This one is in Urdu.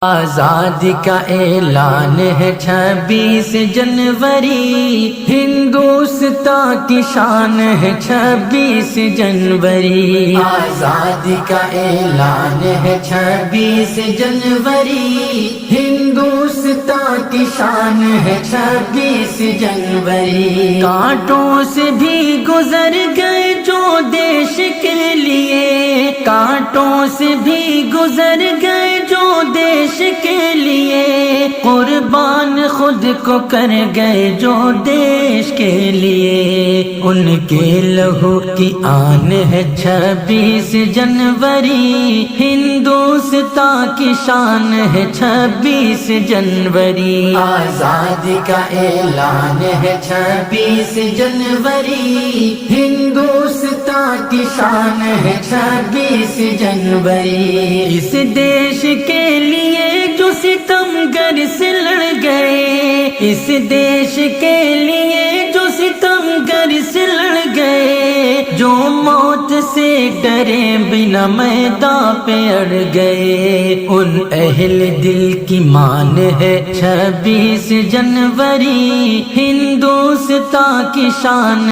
آزادی کا اعلان ہے 26 جنوری، ہندوستان کی شان ہے 26 جنوری۔ آزادی کا اعلان ہے 26 جنوری، ہندوستان کی شان ہے 26 جنوری۔ کانٹوں سے بھی گزر گئے جو دیش کے لیے، کانٹوں سے بھی گزر گئے جو دیش کے لیے، قربان خود کو کر گئے جو دیش کے لیے، ان کے لہو کی آن ہے 26 جنوری، ہندوستان کی شان ہے 26 جنوری۔ آزادی کا اعلان ہے 26 جنوری، ہندوستان کی شان ہے 26 جنوری۔ اس دیش کے لیے جو ستمگر سے لڑ گئے، اس دیش کے لیے جو ستمگر سے لڑ گئے، جو موت سے ڈرے بنا میدان پہ اڑ گئے، ان اہل دل کی مان ہے 26 جنوری، ہندوستان کی شان